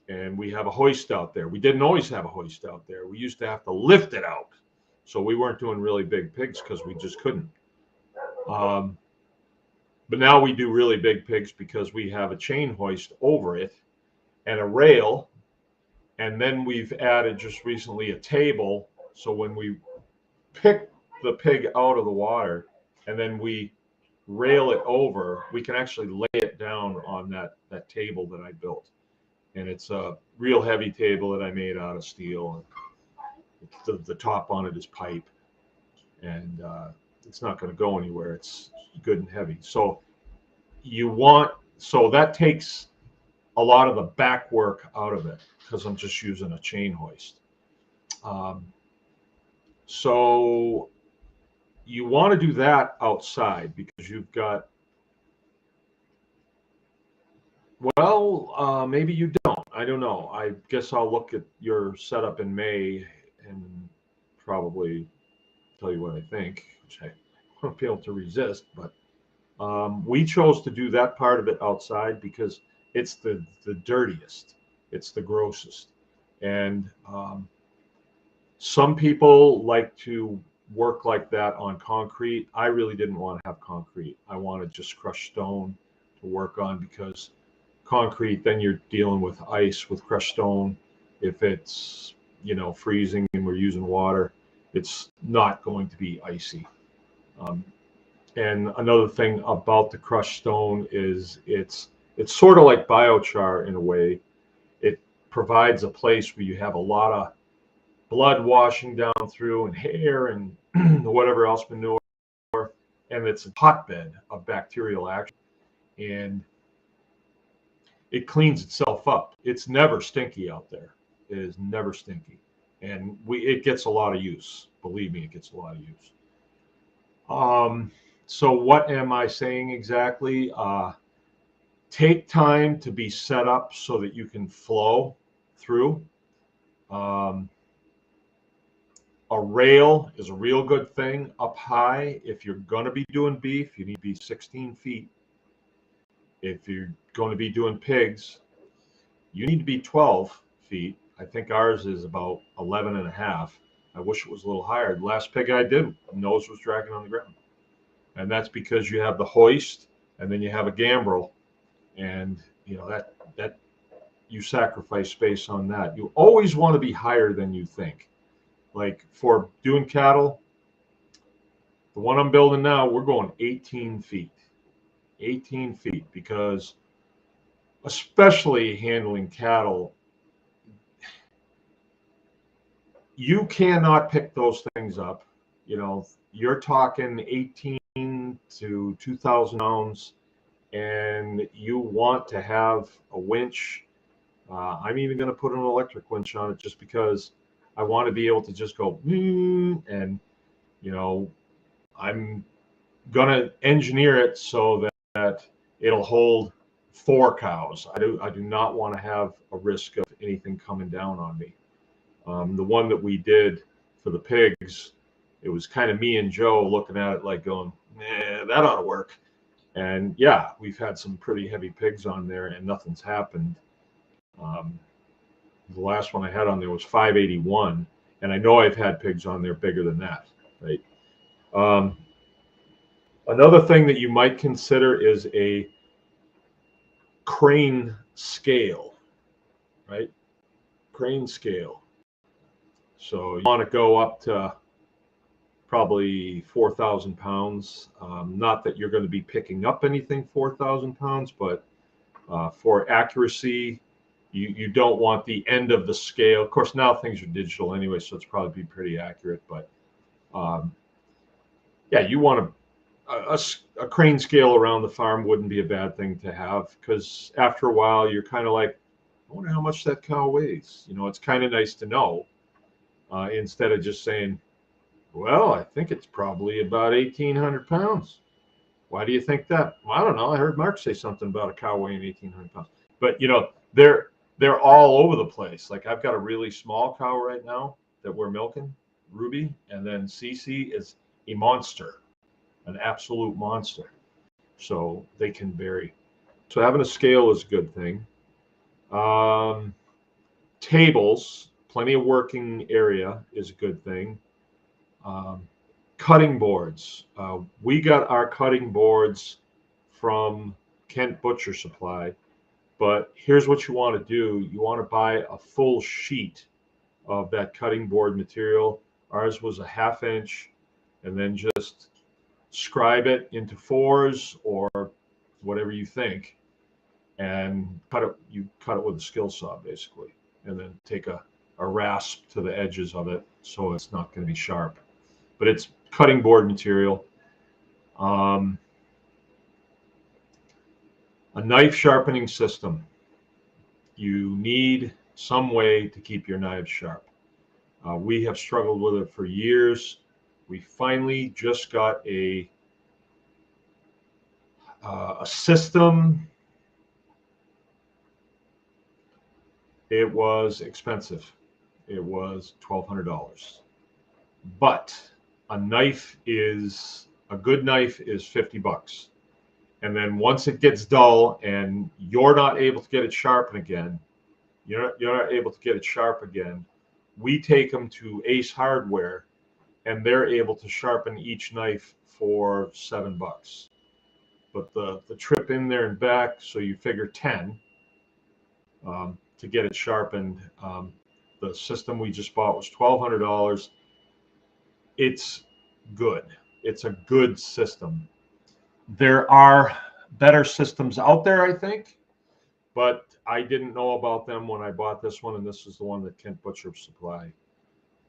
and we have a hoist out there. We didn't always have a hoist out there. We used to have to lift it out. So we weren't doing really big pigs because we just couldn't. But now we do really big pigs because we have a chain hoist over it and a rail. And then we've added just recently a table. So when we pick the pig out of the water and then we rail it over, we can actually lay it down on that table that I built. And it's a real heavy table that I made out of steel. And the top on it is pipe. And it's not going to go anywhere. It's good and heavy. So that takes a lot of the back work out of it because I'm just using a chain hoist. So you want to do that outside because you've got, well, maybe you don't. I don't know. I guess I'll look at your setup in May and probably tell you what I think, which I won't be able to resist. But we chose to do that part of it outside because it's the dirtiest, it's the grossest. And some people like to work like that on concrete. I really didn't want to have concrete. I wanted just crushed stone to work on because concrete, then you're dealing with ice with crushed stone. If it's, freezing and we're using water, it's not going to be icy. And another thing about the crushed stone is it's sort of like biochar in a way. It provides a place where you have a lot of blood washing down through and hair and whatever else, manure, and it's a hotbed of bacterial action, and it cleans itself up. It's never stinky out there. It is never stinky, and it gets a lot of use. Believe me, it gets a lot of use. So what am I saying exactly? Take time to be set up so that you can flow through. A rail is a real good thing up high. If you're going to be doing beef, you need to be 16 feet. If you're going to be doing pigs, you need to be 12 feet. I think ours is about 11 and a half. I wish it was a little higher. The last pig I did, nose was dragging on the ground. And that's because you have the hoist and then you have a gambrel. And, that you sacrifice space on that. You always want to be higher than you think. Like for doing cattle, the one I'm building now, we're going 18 feet. 18 feet, because especially handling cattle, you cannot pick those things up. You're talking 18 to 2,000 pounds, and you want to have a winch. I'm even going to put an electric winch on it just because I want to be able to just go, and, I'm going to engineer it so that it'll hold 4 cows. I do not want to have a risk of anything coming down on me. The one that we did for the pigs, it was kind of me and Joe looking at it like going, that ought to work. And yeah, we've had some pretty heavy pigs on there and nothing's happened. The last one I had on there was 581, and I know I've had pigs on there bigger than that, right? Another thing that you might consider is a crane scale, right? Crane scale. So you want to go up to probably 4,000 pounds. Not that you're going to be picking up anything 4,000 pounds, but for accuracy, you don't want the end of the scale. Of course, now things are digital anyway, so it's probably be pretty accurate. But yeah, you want a crane scale around the farm wouldn't be a bad thing to have, because after a while, you're kind of like, I wonder how much that cow weighs. It's kind of nice to know instead of just saying, well, I think it's probably about 1,800 pounds. Why do you think that? Well, I don't know. I heard Mark say something about a cow weighing 1,800 pounds. But, they're all over the place. Like I've got a really small cow right now that we're milking, Ruby, and then Cece is a monster, an absolute monster. So they can vary. So having a scale is a good thing. Tables, plenty of working area is a good thing. Cutting boards. We got our cutting boards from Kent Butcher Supply, but here's what you want to do. You want to buy a full sheet of that cutting board material. Ours was a 1/2 inch, and then just scribe it into 4s or whatever you think, and cut it. You cut it with a skill saw basically, and then take a rasp to the edges of it so it's not going to be sharp. But it's cutting board material. A knife sharpening system. You need some way to keep your knives sharp. We have struggled with it for years. We finally just got a system. It was expensive. It was $1,200. But a good knife is $50. And then once it gets dull and you're not able to get it sharpened again, you're not able to get it sharp again, we take them to Ace Hardware, and they're able to sharpen each knife for $7. But the trip in there and back, so you figure 10 to get it sharpened. The system we just bought was $1,200. It's good. It's a good system. There are better systems out there, I think, but I didn't know about them when I bought this one, and this is the one that Kent Butcher Supply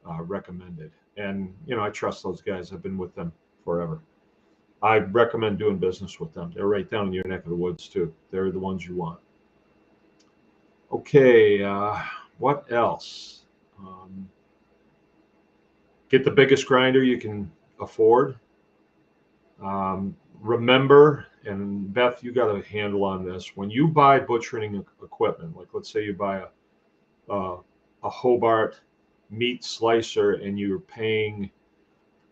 recommended. And, I trust those guys. I've been with them forever. I recommend doing business with them. They're right down in your neck of the woods, too. They're the ones you want. Okay, what else? Get the biggest grinder you can afford. Remember, and Beth, you got a handle on this. When you buy butchering equipment, like let's say you buy a Hobart meat slicer and you're paying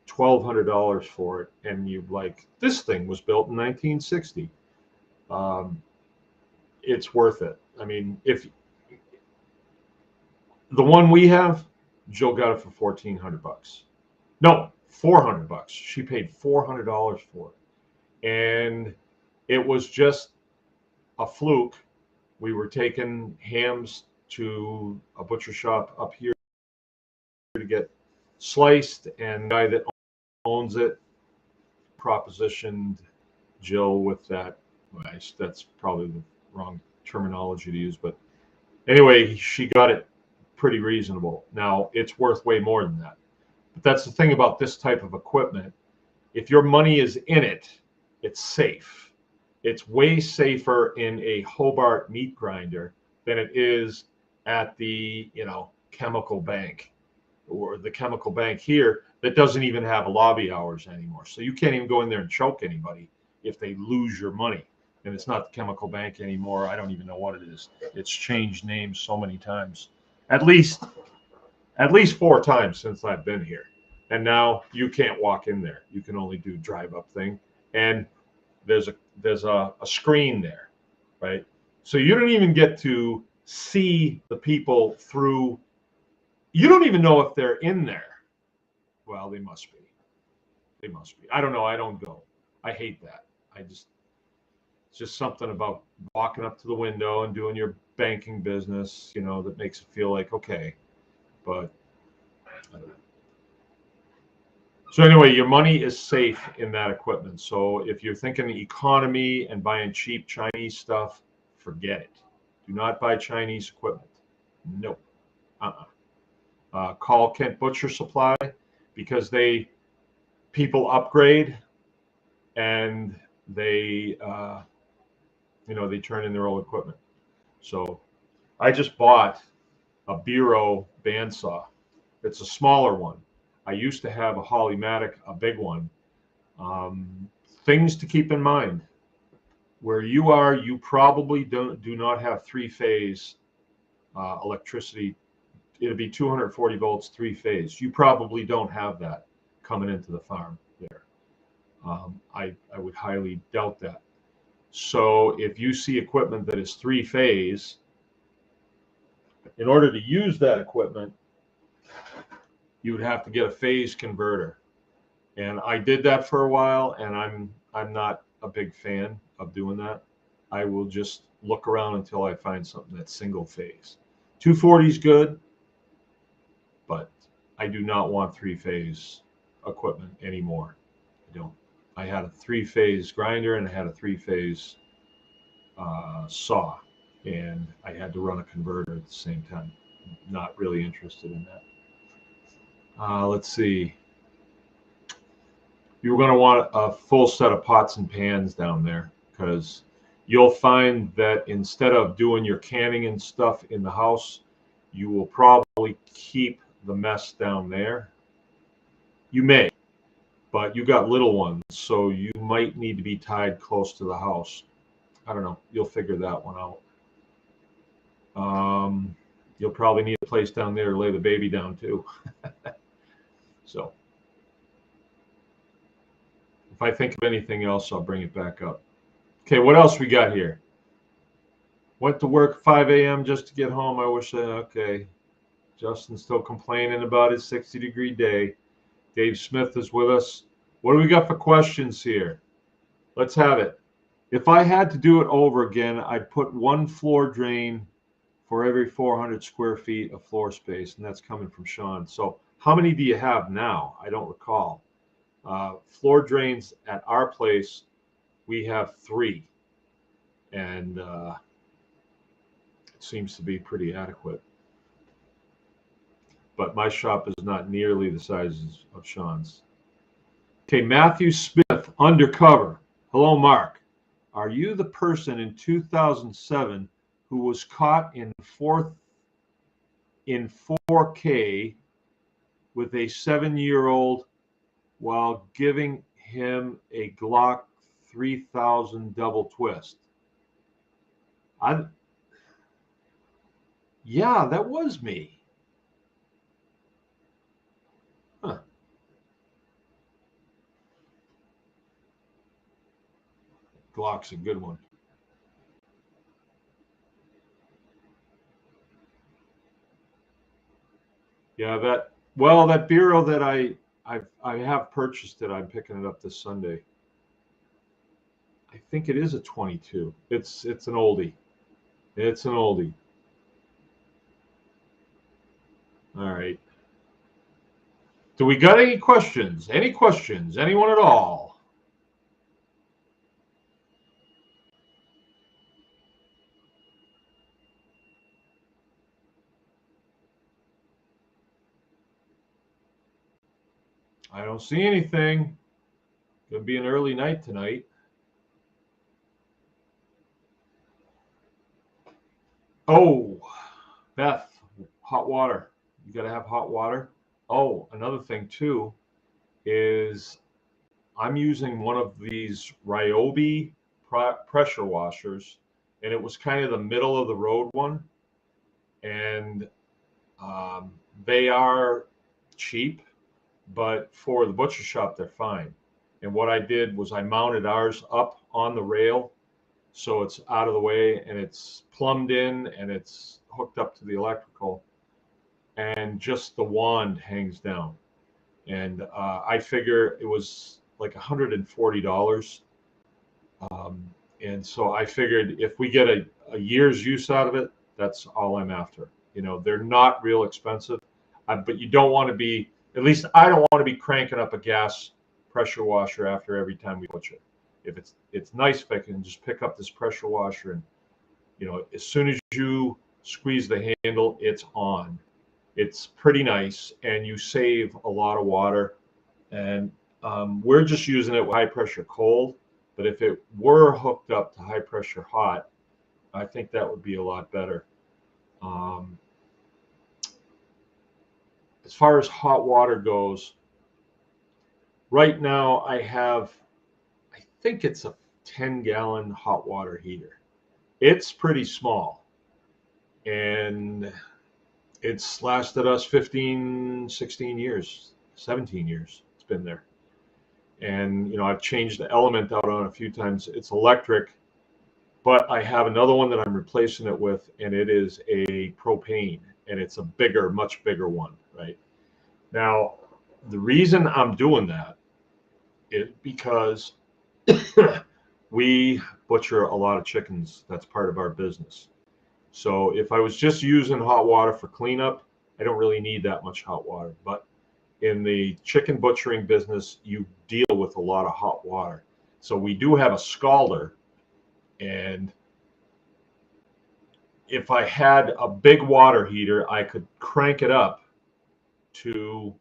$1,200 for it, and you're like, this thing was built in 1960. It's worth it. I mean, if the one we have, Jill got it for $1,400. No, $400. She paid $400 for it. And it was just a fluke. We were taking hams to a butcher shop up here to get sliced, and the guy that owns it propositioned Jill with that. That's probably the wrong terminology to use, but anyway, she got it pretty reasonable. Now, it's worth way more than that. But that's the thing about this type of equipment. If your money is in it, it's safe. It's way safer in a Hobart meat grinder than it is at the, chemical bank, or the chemical bank here that doesn't even have lobby hours anymore. So you can't even go in there and choke anybody if they lose your money. And it's not the chemical bank anymore. I don't even know what it is. It's changed names so many times. At least 4 times since I've been here. And now you can't walk in there. You can only do drive-up thing. And there's a screen there, right? So you don't even get to see the people through. You don't even know if they're in there. Well, they must be. They must be. I don't know. I don't go. I hate that. It's just something about walking up to the window and doing your banking business, that makes it feel like, okay. But I don't know. So anyway, your money is safe in that equipment. So if you're thinking economy and buying cheap Chinese stuff, forget it. Do not buy Chinese equipment. Nope. Call Kent Butcher Supply, because people upgrade and they turn in their old equipment. So I just bought a Biro bandsaw. It's a smaller one. I used to have a Hollymatic, a big one. Things to keep in mind. Where you are, you probably do not have 3-phase electricity. It'll be 240 volts, 3-phase. You probably don't have that coming into the farm there. I would highly doubt that. So if you see equipment that is 3-phase, in order to use that equipment, you would have to get a phase converter. And I did that for a while, and I'm not a big fan of doing that. I will just look around until I find something that's single phase. 240 is good, but I do not want 3-phase equipment anymore. I don't. I had a 3-phase grinder and I had a 3-phase saw, and I had to run a converter at the same time. Not really interested in that. Let's see. You're going to want a full set of pots and pans down there, because you'll find that instead of doing your canning and stuff in the house, you will probably keep the mess down there. You may, but you got little ones, so you might need to be tied close to the house. I don't know. You'll figure that one out. You'll probably need a place down there to lay the baby down too. So if I think of anything else, I'll bring it back up. Okay, what else we got here? Went to work 5 a.m. just to get home. I wish okay. Justin's still complaining about his 60-degree day. Dave Smith is with us. What do we got for questions here? Let's have it. If I had to do it over again, I'd put one floor drain for every 400 square feet of floor space, and that's coming from Sean. So how many do you have now? I don't recall. Floor drains at our place, we have 3, and it seems to be pretty adequate. But my shop is not nearly the size of Sean's. Okay, Matthew Smith, undercover. Hello, Mark. Are you the person in 2007 who was caught in 4K with a 7-year-old while giving him a Glock 3000 double twist? Yeah, that was me. Huh. Glock's a good one. Yeah, that bureau that I have purchased it. I'm picking it up this Sunday. I think it is a 22. It's an oldie. It's an oldie. All right. Do we got any questions? Any questions? Anyone at all? I don't see anything. Gonna be an early night tonight. Oh, Beth, hot water. You gotta have hot water. Oh, another thing too is I'm using one of these Ryobi pressure washers, and it was kind of the middle of the road one, and they are cheap, but for the butcher shop they're fine. And what I did was I mounted ours up on the rail, so it's out of the way and it's plumbed in and it's hooked up to the electrical, and just the wand hangs down. And I figure it was like $140. And so I figured if we get a year's use out of it, that's all I'm after. You know, they're not real expensive, but you don't want to be, at least I don't want to be cranking up a gas pressure washer after every time we butcher. If it's nice if I can just pick up this pressure washer and, you know, as soon as you squeeze the handle, it's on. It's pretty nice, and you save a lot of water. And we're just using it with high pressure cold, but if it were hooked up to high pressure hot, I think that would be a lot better. As far as hot water goes, right now I think it's a 10-gallon hot water heater. It's pretty small, and it's lasted us 15, 16 years, 17 years it's been there. And, you know, I've changed the element out on a few times. It's electric, but I have another one that I'm replacing it with, and it is a propane, and it's a bigger, much bigger one, right? Now, the reason I'm doing that is because we butcher a lot of chickens. That's part of our business. So if I was just using hot water for cleanup, I don't really need that much hot water. But in the chicken butchering business, you deal with a lot of hot water. So we do have a scalder, and if I had a big water heater, I could crank it up to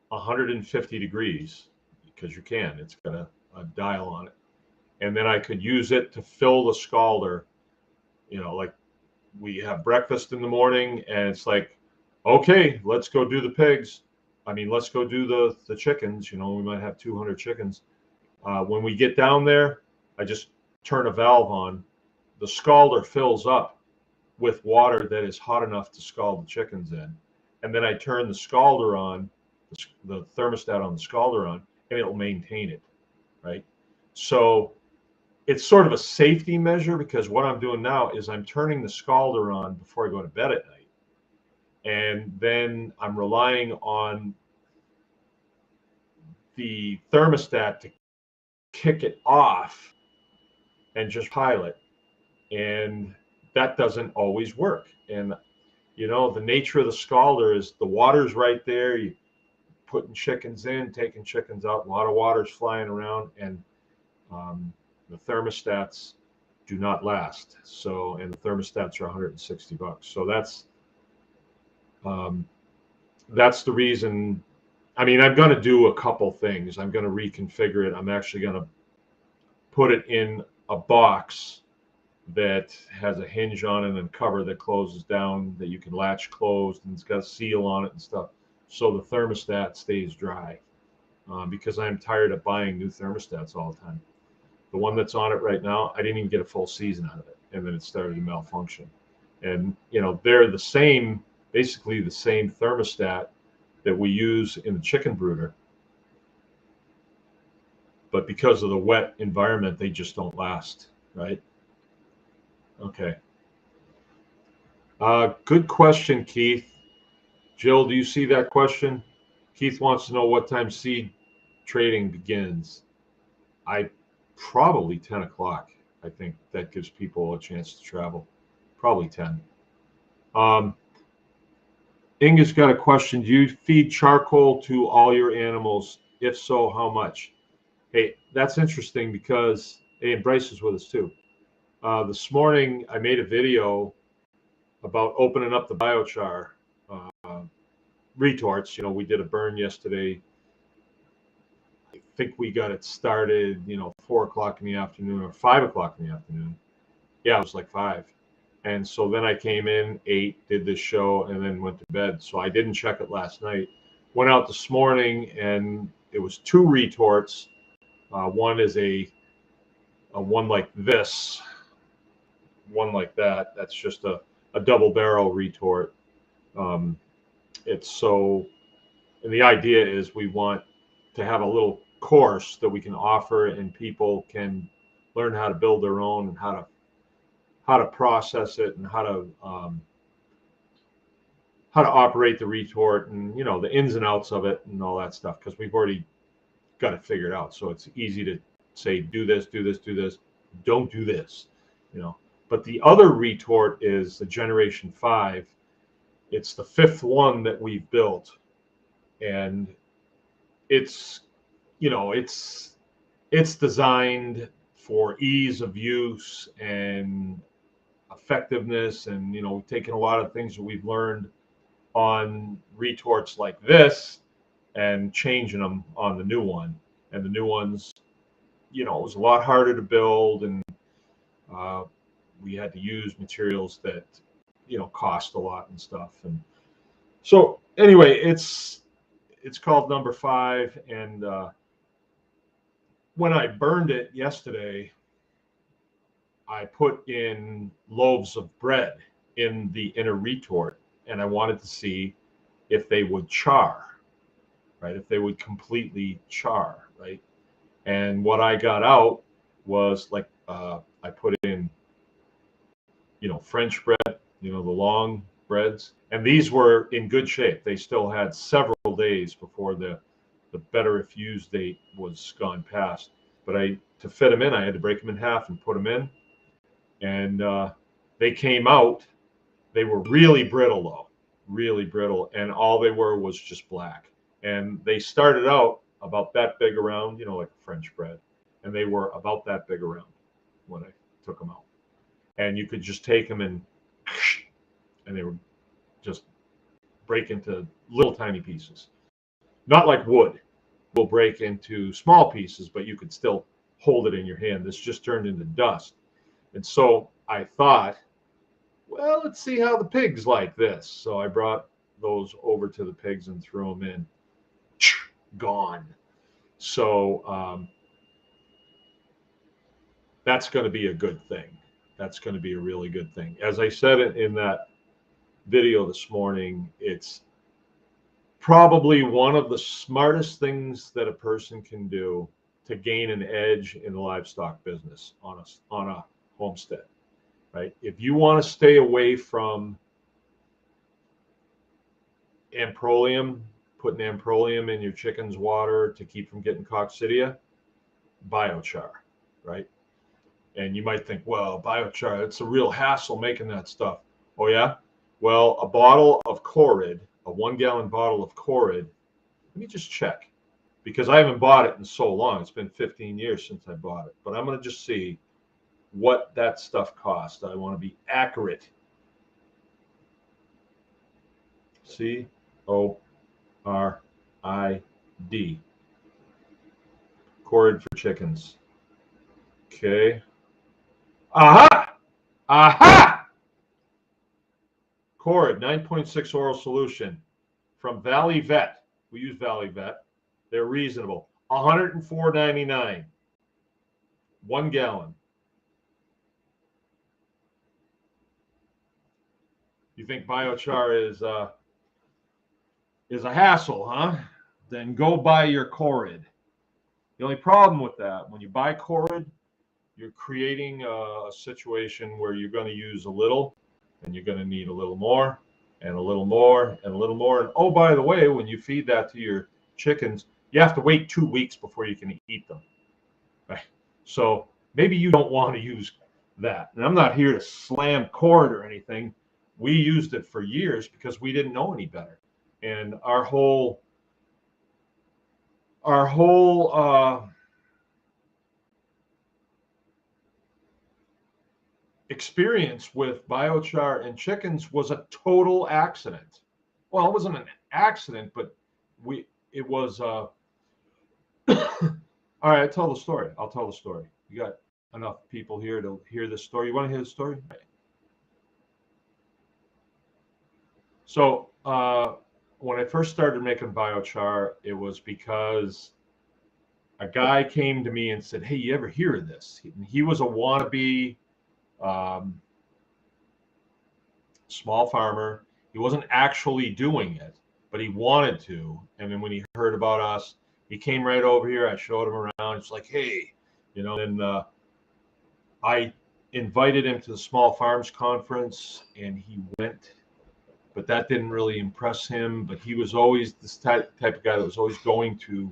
150 degrees, because you can. It's got a dial on it. and then I could use it to fill the scalder. You know, like we have breakfast in the morning, and it's like, okay, let's go do the pigs. I mean, let's go do the chickens. You know, we might have 200 chickens. When we get down there, I just turn a valve on. The scalder fills up with water that is hot enough to scald the chickens in. And then I turn the scalder on, the thermostat on the scalder on, and it'll maintain it, right? So it's sort of a safety measure, because what I'm doing now is I'm turning the scalder on before I go to bed at night. And then I'm relying on the thermostat to kick it off and just pilot. And that doesn't always work. And, you know, the nature of the scalder is the water's right there. You putting chickens in, taking chickens out, a lot of water's flying around, and the thermostats do not last. So, and the thermostats are $160. So that's the reason. I mean, I'm going to do a couple things. I'm going to reconfigure it. I'm actually going to put it in a box that has a hinge on it and cover that closes down, that you can latch closed, and it's got a seal on it and stuff, so the thermostat stays dry. Because I'm tired of buying new thermostats all the time. The one that's on it right now, I didn't even get a full season out of it, and then it started to malfunction. And you know, they're the same, basically the same thermostat that we use in the chicken brooder, but because of the wet environment, they just don't last, right? Okay. Good question, Keith. Jill, do you see that question? Keith wants to know what time seed trading begins. Probably 10 o'clock. I think that gives people a chance to travel. Probably 10. Inga's got a question. Do you feed charcoal to all your animals? If so, how much? Hey, that's interesting, because, hey, and Bryce is with us too. This morning, I made a video about opening up the biochar retorts. You know, we did a burn yesterday. I think we got it started, 4 o'clock in the afternoon or 5 o'clock in the afternoon. Yeah, it was like 5. And so then I came in, ate, did this show, and then went to bed. So I didn't check it last night. Went out this morning, and it was 2 retorts. One is a one like this, one like that. That's just a double barrel retort. It's so, and the idea is we want to have a little course that we can offer, and people can learn how to build their own, and how to process it, and how to operate the retort, and the ins and outs of it and all that stuff, because we've already got it figured out. So it's easy to say, do this, do this, do this, don't do this, But the other retort is the Generation 5. It's the 5th one that we've built, and it's it's designed for ease of use and effectiveness, and we've taken a lot of things that we've learned on retorts like this and changing them on the new one. And the new ones, it was a lot harder to build, and we had to use materials that cost a lot and stuff. And so anyway, it's called number 5. And when I burned it yesterday, I put in loaves of bread in the inner retort, and I wanted to see if they would char, right? If they would completely char, right? And what I got out was like, I put in, French bread, the long breads, and these were in good shape. They still had several days before the better if used date was gone past. But to fit them in, I had to break them in half and put them in. And they came out. They were really brittle, though, really brittle. And all they were was just black. And they started out about that big around, like French bread. And they were about that big around when I took them out. And you could just take them and they would just break into little tiny pieces. Not like wood will break into small pieces, but you could still hold it in your hand. This just turned into dust. And so I thought, well, let's see how the pigs like this. So I brought those over to the pigs and threw them in. Gone. So that's going to be a good thing. That's going to be a really good thing. As I said in that video this morning, it's probably one of the smartest things that a person can do to gain an edge in the livestock business on a homestead, right? If you want to stay away from amprolium, putting amprolium in your chicken's water to keep from getting coccidia, biochar, right? And you might think, well, biochar, it's a real hassle making that stuff. Oh, yeah? Well, a bottle of Corid, a 1 gallon bottle of Corid, let me just check, because I haven't bought it in so long. It's been 15 years since I bought it. But I'm going to just see what that stuff costs. I want to be accurate. C-O-R-I-D. Corid for chickens. Okay. Aha! Aha! Corid 9.6 oral solution from Valley Vet. We use Valley Vet. They're reasonable. $104.99. 1 gallon. You think biochar is a hassle, huh? Then go buy your Corid. The only problem with that, when you buy Corid, you're creating a situation where you're going to use a little, and you're going to need a little more, and a little more, and a little more. And oh, by the way, when you feed that to your chickens, you have to wait 2 weeks before you can eat them. Right? So maybe you don't want to use that. And I'm not here to slam Corid or anything. We used it for years because we didn't know any better. And our whole experience with biochar and chickens was a total accident. Well, it wasn't an accident, but it was all right, I'll tell the story. You got enough people here to hear this story. You want to hear the story? So when I first started making biochar, it was because a guy came to me and said, hey, you ever hear of this? He was a wannabe small farmer. He wasn't actually doing it, but he wanted to. And then when he heard about us, he came right over here. I showed him around. It's like, hey, and I invited him to the Small Farms Conference, and he went, but that didn't really impress him. But he was always this type of guy that was always going to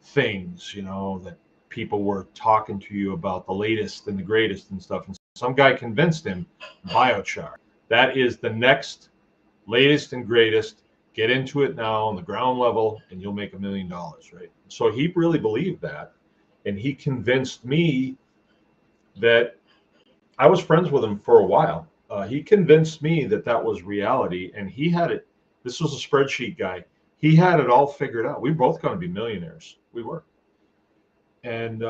things, that people were talking to you about the latest and the greatest and stuff. And some guy convinced him, biochar. That is the next latest and greatest. Get into it now on the ground level and you'll make $1 million, right? So he really believed that. And he convinced me that I was friends with him for a while. He convinced me that that was reality. And he had it. This was a spreadsheet guy. He had it all figured out. We were both going to be millionaires. We were. And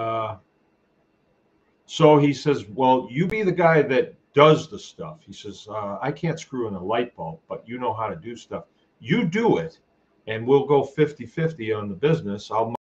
so he says, well, you be the guy that does the stuff. He says, I can't screw in a light bulb, but you know how to do stuff. You do it, and we'll go 50-50 on the business. I'll